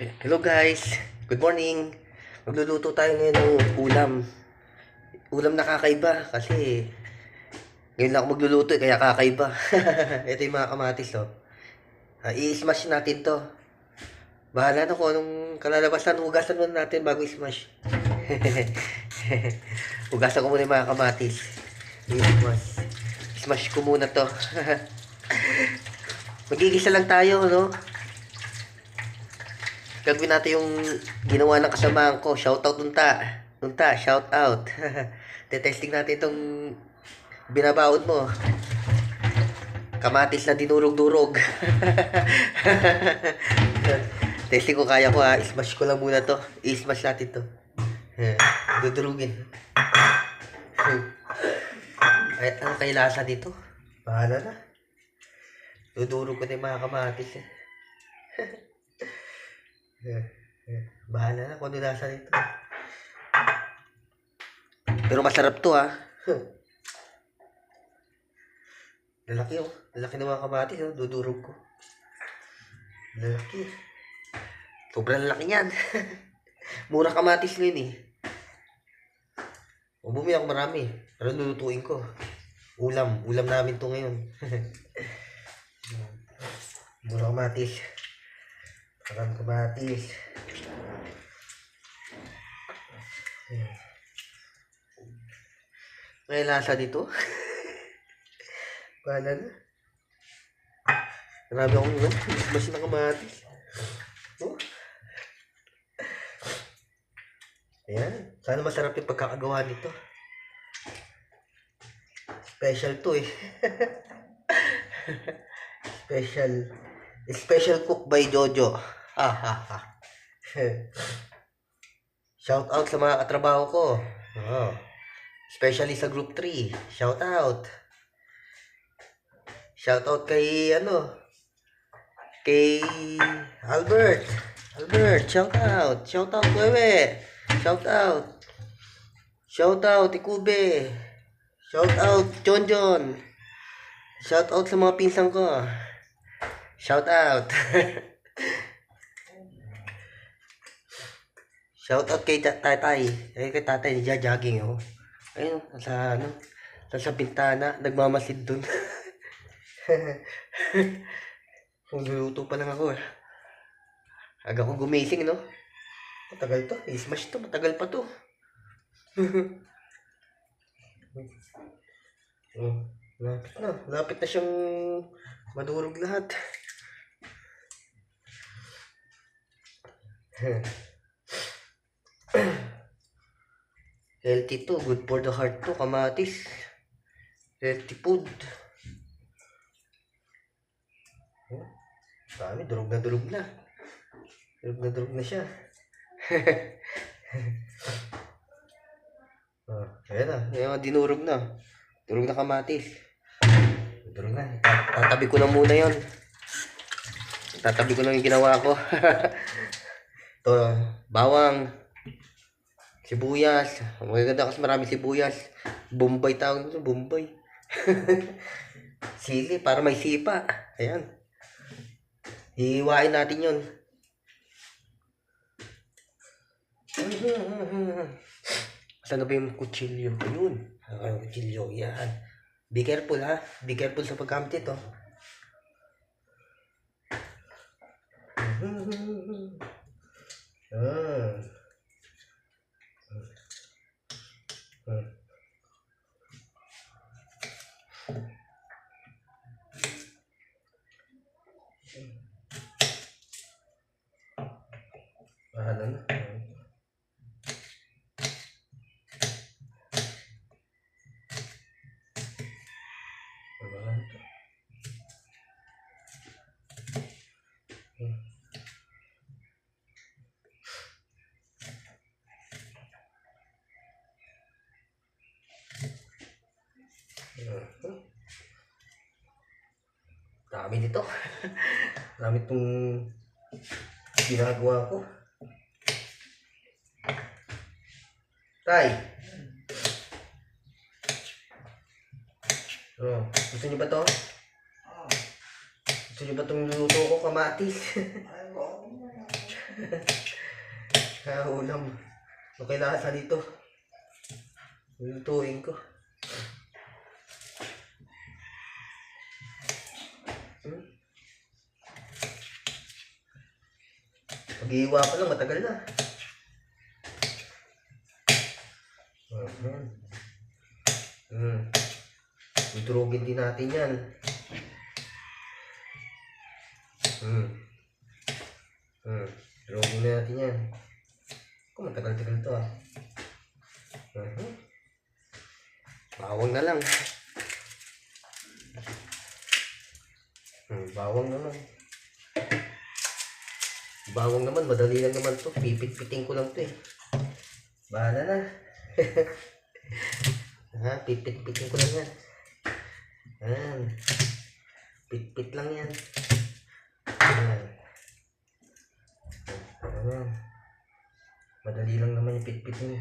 Hello guys, good morning. Magluluto tayo ngayon ng ulam. Ulam na kakaiba kasi ngayon lang ako magluluto kaya kakaiba. Ito yung mga kamatis oh. I-smash natin to. Bahala na kung anong kalalabasan. Hugasan muna natin bago i-smash. Hugasan ko muna yung mga kamatis. I-smash. Smash ko muna to. Magigisa lang tayo, no? Gagawin natin yung ginawa ng kasamahan ko. Shoutout Nunta. Nunta, shoutout. Tetesting natin itong binabaon mo. Kamatis na dinurog-durog. Testing ko, kaya ko ha. I-smash ko lang muna to. I-smash natin to. Dudurugin. Ay, ano kay lasa dito? Bahala na. Dudurog ko na yung mga kamatis eh. Bahala na kung ano lasa nito. Pero masarap to ha. Lalaki oh. Lalaki ng mga kamatis oh. Dudurog ko. Lalaki. Sobrang laki niyan. Mura kamatis ngayon eh. O bumili ako marami. Pero lulutuin ko. Ulam. Ulam namin to ngayon. Mura kamatis. Parang kamatis. May lasa dito. Bahala na. Marami akong mas na kamatis. Oh. Ayan. Sana masarap yung pagkakagawa nito. Special to eh. Special cook by Jojo. Shout out sa mga katrabaho ko. Oh. Especially sa group 3. Shout out. Shout out kay kay Albert. Albert, shout out. Shout out Wewe. Shout out. Shout out Ikube. Shout out John. Shout out sa mga pinsan ko. Shout out. Shout out kay tatay. Kay tatay ni jogging oh. Ayun, sa bintana, nagmamasid dun. Luluto pa lang ako eh. Aga ko gumising no. Matagal to, i-smash to, matagal pa to. Lapit na siyang madurog lahat. Healthy to, good for the heart to, kamatis. Healthy food. Dami, durog na durog na. Durog na durog na siya. Ayan na, ayan, dinurog na. Durog na kamatis. Durog na. Tatabi ko na muna yon. Tatabi ko lang yung ginawa ko. Ito, bawang, sibuyas. Magaganda kasi marami sibuyas. Bombay tawag nito, Bombay. Sili, para may sipa. Ayan. Hihiwain natin yun. Saan na ba yung kutsilyo? Ayun. Ang kutsilyo, yan. Be careful ha. Be careful sa paggamit ito. Bahala na. Dami dito. Dami itong ginagawa ko. Tay. Oh, gusto niyo ba to? Gusto niyo ba itong luto ko, kamatis? Ulam. Okay lasa dito. Lutuin ko. Pag-iiwa ko lang, matagal na. Idurugin din natin yan. Durugin natin yan. Kung matagal-tagal to ah. Bawang na lang. Bawang naman. Bawang naman, madali lang naman to. Pipit-piting ko lang to eh. Bahala na. Pipit-piting ko lang yan. Pit-pit lang yan. Madali lang naman yung pit-piting.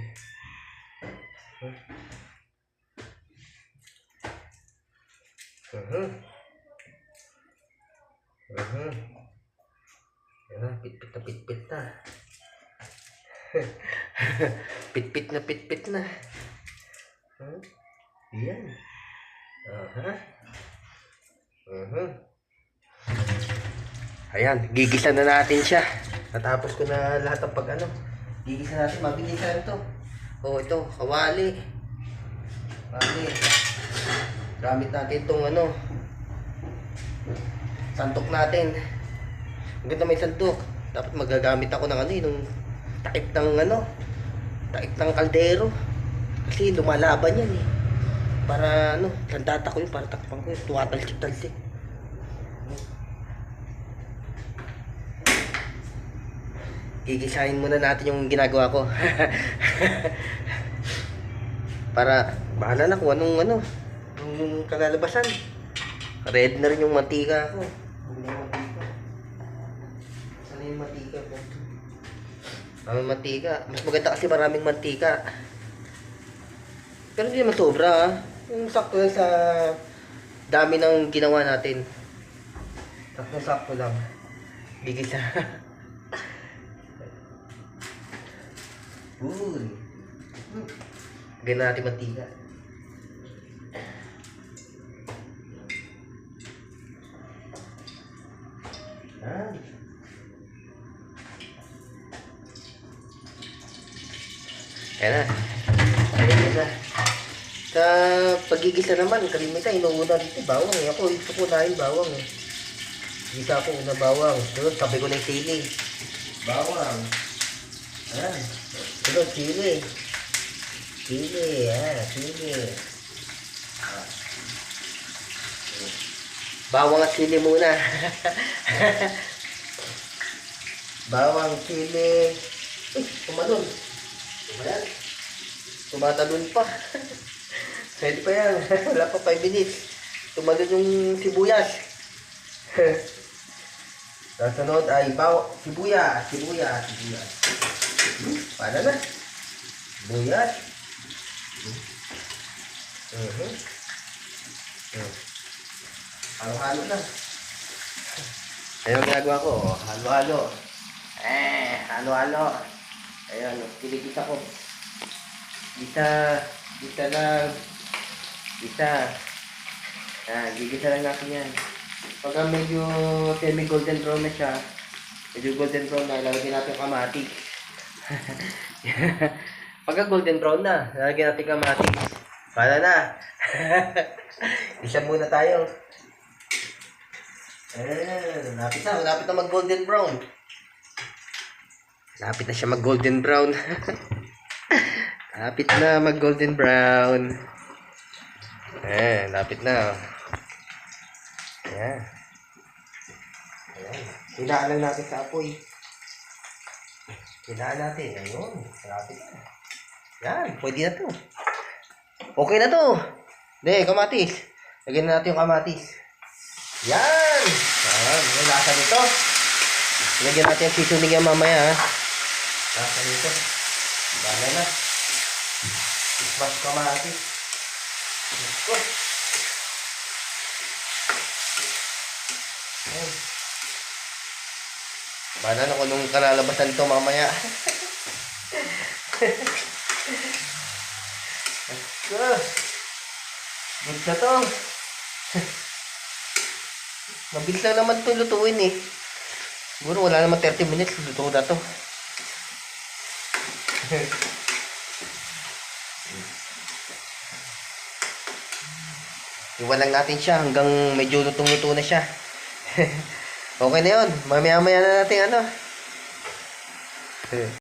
Pitpit na pitpit na. Pitpit na pitpit na. Yan. Ayan, gigisa na natin siya. Natapos ko na lahat ng pag gigisa natin, mabilisan to. Ito, kawali. Gamit natin itong santok natin. Ang ganda may santok. Dapat magagamit ako ng nung takip ng kaldero. Kasi lumalaban yan eh. Para tandata ko yun, para takpan ko yun. Tuwatalsik-talsik. Gigisahin muna natin yung ginagawa ko. Para bahala na kung anong yung kalalabasan. Red na rin yung mantika ko. Sana yung mantika ko. Maraming mantika. Mas maganda kasi maraming mantika. Pero hindi naman sobra. Yung sakto lang sa dami ng ginawa natin. Sakto lang. Gigisa. Ganyan natin mantika. Ayan na. Ayan na. Sa pagigisa naman, kalimitan, inuuna dito bawang eh. Ako, ito ko na yung bawang eh. Gisa ko una bawang. Sunod, tabi ko na yung sili. Bawang. Sunod, sili. Sili. Bawang at sili muna. Bawang, sili. Uy, tumalon. Tumatalon pa. Pwede pa yan. Wala pa 5 minutes. Tumalon yung sibuyas. Kasunod ay sibuyas. Paano na? Sibuyas. Halo-halo na. Ayun ginagawa ko. Halo-halo. Halo-halo. Ayan, kinikita ko. Gisa lang. Gigisa lang natin yan. Pagka medyo semi-golden brown na siya, lalagyan natin kamatis. Pagka golden brown na, lalagyan natin kamatis. Para na. Isa muna tayo. Lapit na mag-golden brown. Lapit na siya mag-golden brown. Lapit na mag-golden brown. Lapit na. Ayan. Hinaan lang natin sa apoy. Ayun. Lapit na. Yan. Pwede na to. Okay na to. Hindi, kamatis. Lagyan na natin yung kamatis. Yan. May lasa nito. Lagyan natin yung seasoning yan mamaya. Lasa nito. Bahala na. Mas kamatis. Let's go. Paano na kung nung kalalabasan to mamaya? Good na to. Mabilis lang naman ito lutuin eh. Siguro wala naman 30 minutes. Luto na to. Iwan lang natin siya hanggang medyo lutong-luto na siya. Okay na yun. Mamaya-maya na natin ano.